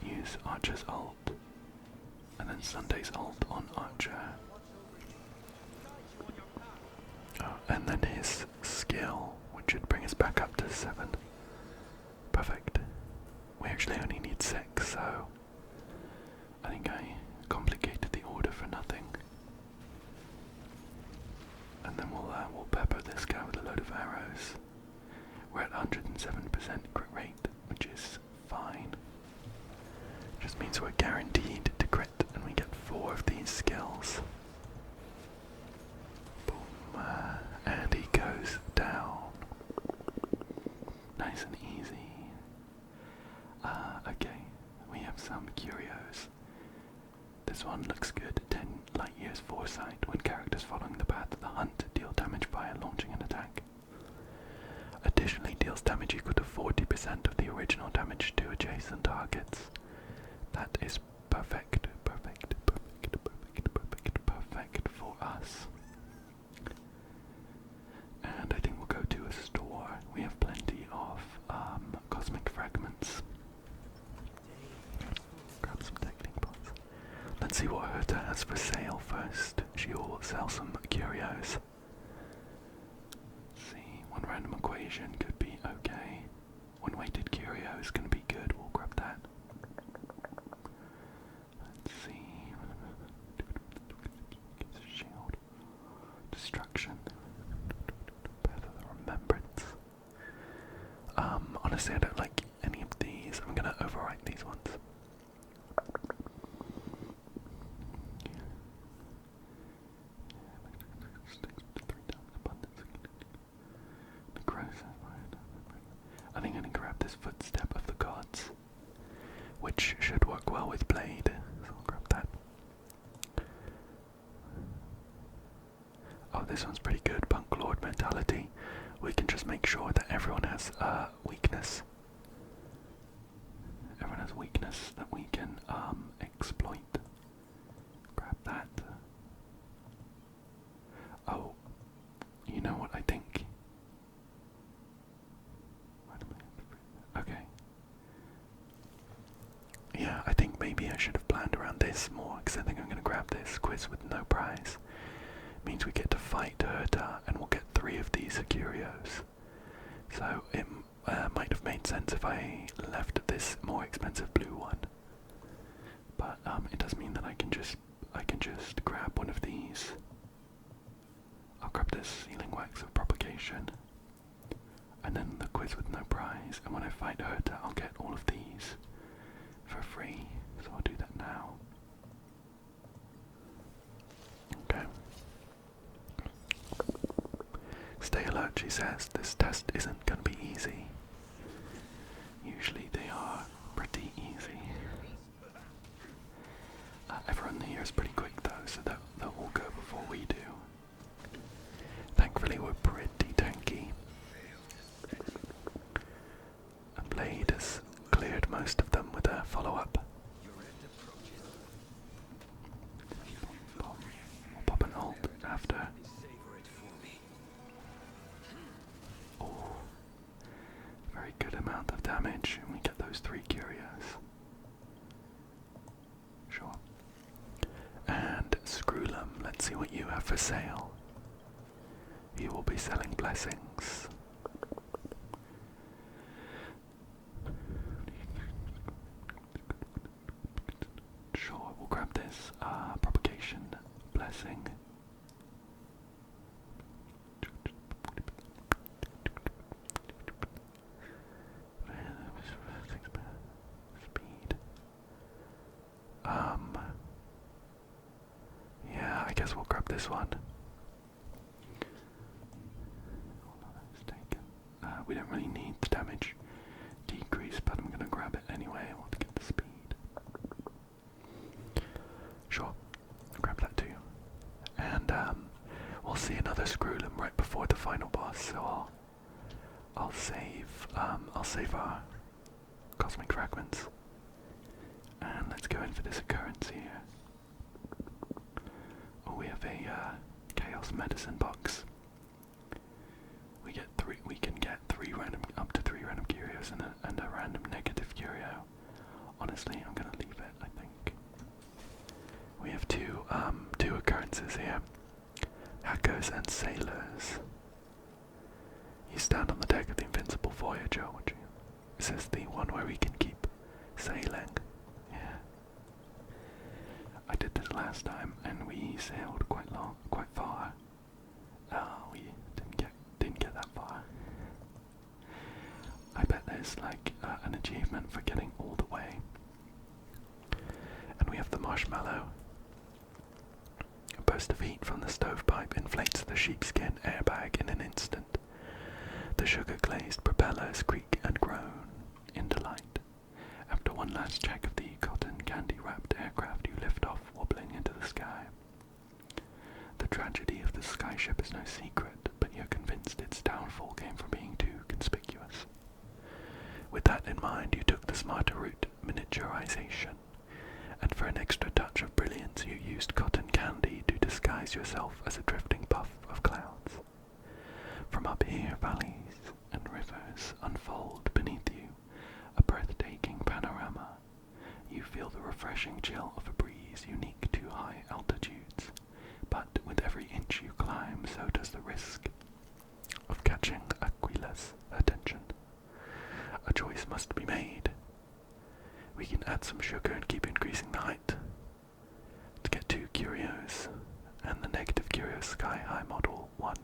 use Archer's ult and then Sunday's ult on Archer. Oh, and then his skill, which should bring us back up to 7. Perfect. We actually only need 6, so I think I complicated the order for nothing. And then we'll pepper this guy with a load of arrows. We're at 107% crit rate, which is fine. Just means we're guaranteed to crit, and we get 4 of these skills. Boom, and he goes down. Nice and easy. Okay, we have some curios. This one looks good. 10 light years foresight. When characters following the path of the hunt deal damage via launching an attack. Additionally, deals damage equal to 40% of the original damage to adjacent targets. That is perfect, perfect, perfect, perfect, perfect, perfect for us. And I think we'll go to a store. We have plenty of cosmic fragments. Grab some technique pots. Let's see what Herta has for sale first. She will sell some curios. Let's see, one random equation could be okay. One weighted curio is going to be good. We'll grab that. Let's see. Shield. Destruction. Path of the Remembrance. Honestly, I don't like any of these. I'm gonna overwrite these ones. I think I'm gonna grab this Footstep of the Gods, which should work well with Blade, so I'll grab that. Oh, this one's pretty good, Punk Lord Mentality. We can just make sure that everyone has weakness. Everyone has weakness that we can exploit. Grab that. Oh, you know what I think? Okay. Yeah, I think maybe I should have planned around this more, because I think I'm going to grab this quiz with no prize. Means we get to fight Herta, and we'll get 3 of these Curios. So it might have made sense if I left this more expensive blue one. But it does mean that I can just grab one of these. I'll grab this Sealing Wax of Propagation, and then the quiz with no prize, and when I fight Herta I'll get all of these for free, so I'll do that now. Okay. Stay alert, she says. This test isn't going to be easy. Usually they are pretty easy. Everyone here is pretty quick though, so they'll all go before we do. Thankfully we're pretty tanky. And Blade has cleared most of them with a follow-up. We'll pop an ult after. Oh, very good amount of damage, and we get those 3 curios. Sure. And Screwlum, let's see what you have for sale. You will be selling blessings. Sure, we'll grab this propagation blessing. Speed. Yeah, I guess we'll grab this one. We don't really need the damage decrease, but I'm gonna grab it anyway. I want to get the speed. Sure, I'll grab that too. And we'll see another Screwlum right before the final boss, so I'll save our cosmic fragments. And let's go in for this occurrence here. Oh, we have a chaos medicine box. We can get up to three random curios and a random negative curio. Honestly, I'm gonna leave it, I think. We have two occurrences here. Hackers and sailors. You stand on the deck of the Invincible Voyager, would you? Is this the one where we can keep sailing? Yeah. I did this last time and we sailed quite far. We didn't get that far. I bet there's like an achievement for getting all the way. And we have the marshmallow. A burst of heat from the stovepipe inflates the sheepskin airbag in an instant. The sugar-glazed propellers creak and groan in delight. After one last check of the cotton candy-wrapped aircraft, you lift off, wobbling into the sky. The tragedy of the skyship is no secret, but you're convinced its downfall came from being too conspicuous. With that in mind, you took the smarter route, miniaturization, and for an extra touch of brilliance you used cotton candy to disguise yourself as a drifting puff of clouds. From up here, valleys and rivers unfold beneath you, a breathtaking panorama. You feel the refreshing chill of a breeze unique to high altitudes, but with every inch you climb, so does the risk of catching Aquila's attention. A choice must be made. We can add some sugar and keep increasing the height to get 2 curios, and the negative curio sky High Model 1.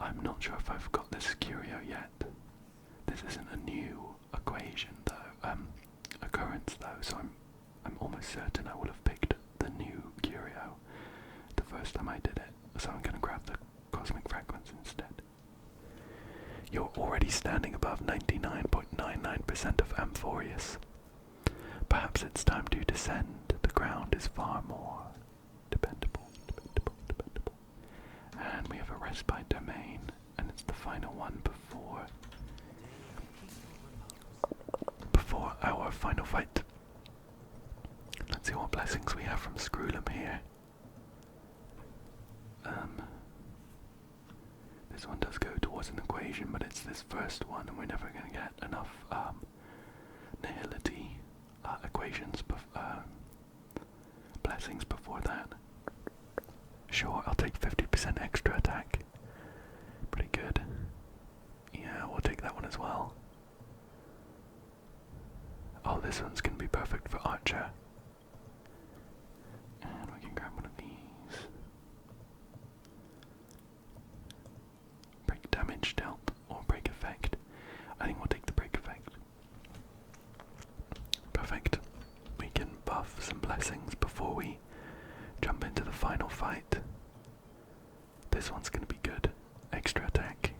I'm not sure if I've got this curio yet. This isn't a new equation though, occurrence though, so I'm almost certain I would have picked the new curio the first time I did it, so I'm going to grab the cosmic fragments instead. You're already standing above 99.99% of Amphorius. Perhaps it's time to descend. The ground is far more dependable. And we have a respite domain, and it's the final one before our final fight. Let's see what blessings we have from Scroolum here. This one does go towards an equation, but it's this first one, and we're never going to get enough nihility equations, blessings before that. Sure, I'll take 50% extra attack. Pretty good. Yeah, we'll take that one as well. Oh, this one's going to be perfect for Archer. And we can grab one of these. Break damage dealt or break effect. I think we'll take the break effect. Perfect. We can buff some blessings before we jump into the final fight. This one's going to be good. Extra attack.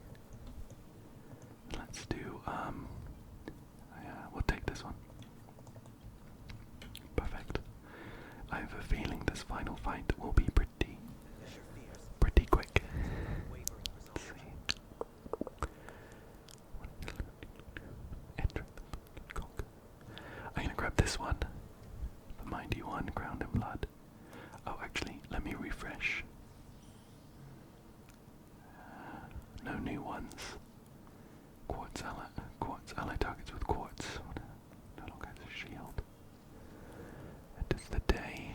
Let's do, yeah, we'll take this one. Perfect. I have a feeling this final fight will be pretty quick. Let's see. I'm gonna grab this one. The Mighty One, Ground and Blood. Oh, actually, let me refresh. No new ones. Quartz ally targets with quartz. No longer has a shield. It is the day.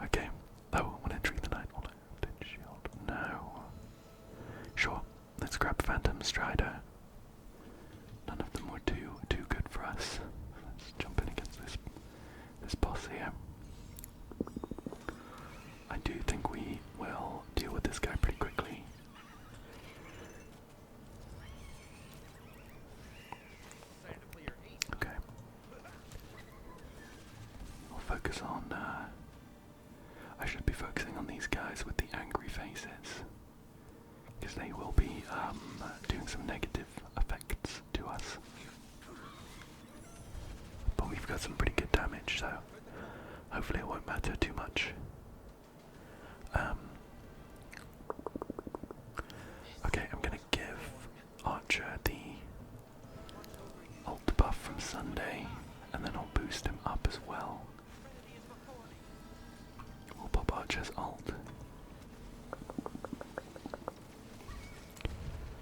Okay. Oh, when entering the night, all shield. No. Sure. Let's grab Phantom Strider. None of them were too good for us. Let's jump in against this boss here. I do think we will deal with this guy pretty quickly. Okay. I'll focus on, I should be focusing on these guys with the angry faces, because they will be doing some negative effects to us. But we've got some pretty good damage, so hopefully it won't matter too much. Okay, I'm gonna give Archer the ult buff from Sunday, and then I'll boost him up as well. We'll pop Archer's ult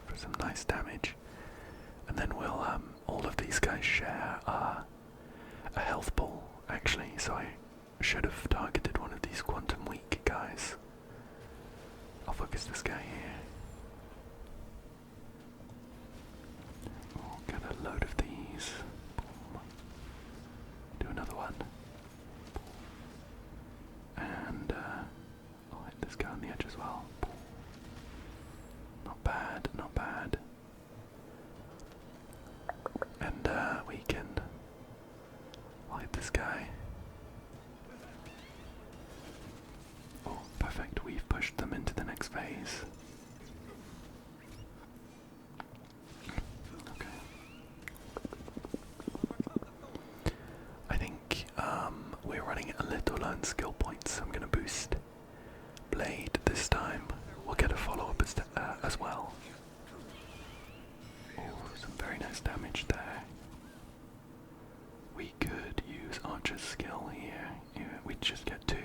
for some nice damage, and then we'll all of these guys share a health ball actually, so I should have targeted one of these quantum weak guys. I'll focus this guy here. We'll get a load of these. Boom. Do another one. And I'll hit this guy on the edge as well. Not bad, not bad. And we can hit this guy. Oh, perfect. We've pushed them into the next phase. Okay. I think we're running a little low on skill points, so I'm going to boost Blade this time. We'll get a follow-up as well. Oh, some very nice damage there. We could use Archer's skill here. Yeah, we'd just get 2.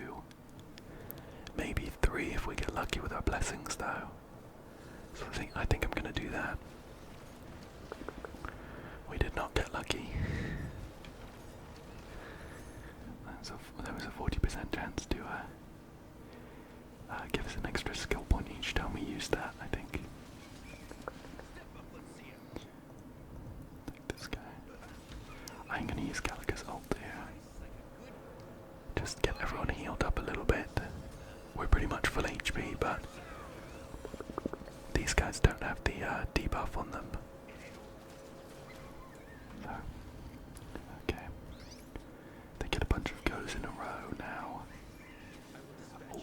Maybe 3 if we get lucky with our blessings though. So I think I'm gonna do that. We did not get lucky. There was a 40% chance to give us an extra skill point each time we used that, I think. Take this guy. I'm gonna use Gallica's ult here. debuff on them. So, okay. They get a bunch of goes in a row now. Oh,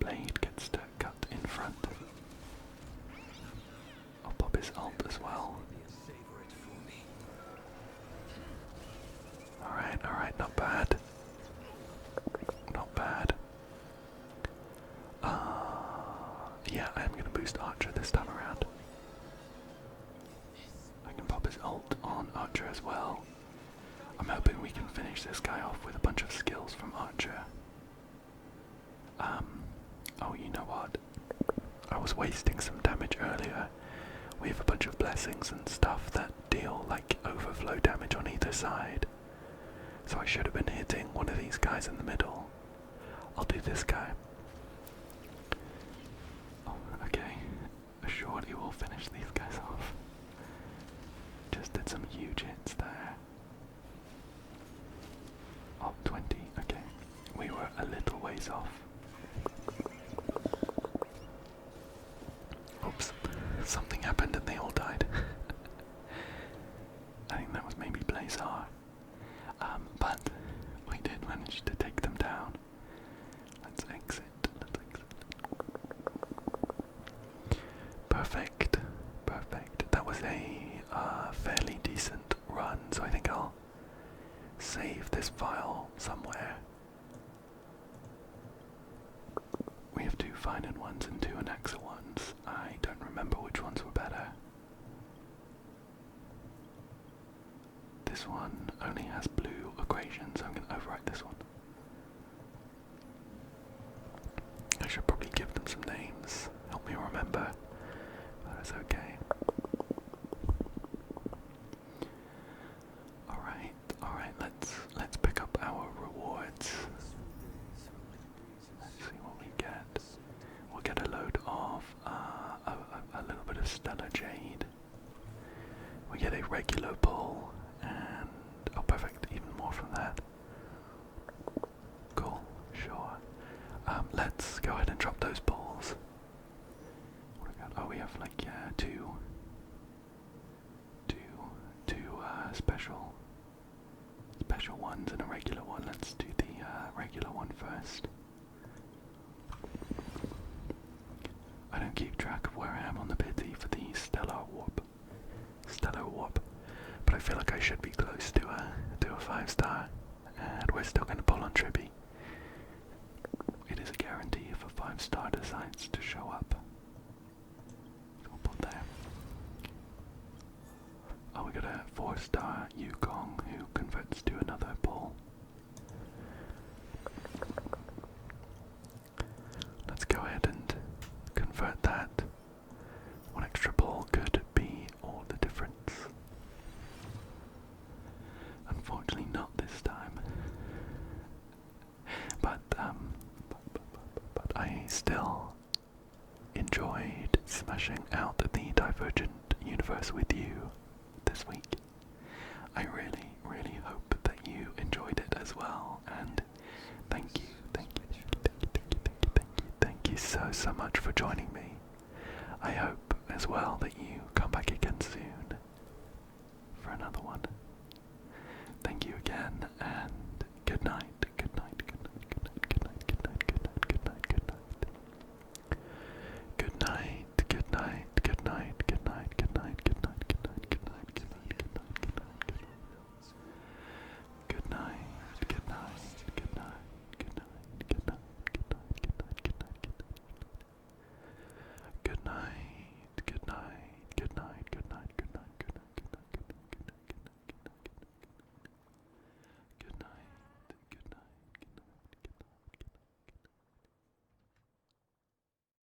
Blade gets to cut in front. I'll pop his ult as well. Alright, not bad. Not bad. Yeah, I am going to boost Archer this time around. I can pop his ult on Archer as well. I'm hoping we can finish this guy off with a bunch of skills from Archer. Oh, you know what? I was wasting some damage earlier. We have a bunch of blessings and stuff that deal like overflow damage on either side. So I should have been hitting one of these guys in the middle. I'll do this guy. Oh, okay. Surely we'll finish these guys off. Just did some huge hits there. Oh, 20, okay. We were a little ways off. Oops. Something happened and they all died. I think that was maybe Blazar. But we did manage to take them down. Let's exit. Perfect. That was a fairly decent run, so I think I'll save this file somewhere. We have 2 Finen ones and 2 Anaxa ones. I don't remember which ones were better. This one only has blue equations, so I'm going to overwrite this one. I should probably give them some names, help me remember, but it's okay. Alright, let's pick up our rewards. Let's see what we get. We'll get a load of a little bit of Stellar Jade. We get a regular pull, and oh perfect, even more from that. Cool, sure. Let's go ahead and drop those pulls. What do we got? Oh, we have like two special ones and a regular one. Let's do the regular one first. I don't keep track of where I am on the pity for the stellar warp, but I feel like I should be close to a 5-star, and we're still going to pull on Trippy. It is a guarantee if a 5-star decides to show up. So we'll put there. Oh, we got a 4-star Yukong who converts to another pull. Let's go ahead and convert that. One extra pull could be all the difference. Unfortunately not this time. But I still enjoyed smashing out the Divergent Universe with you this week. I really hope that you enjoyed it as well, and thank you so much for joining me. I hope as well that you come back again soon for another one. Thank you again, and good night.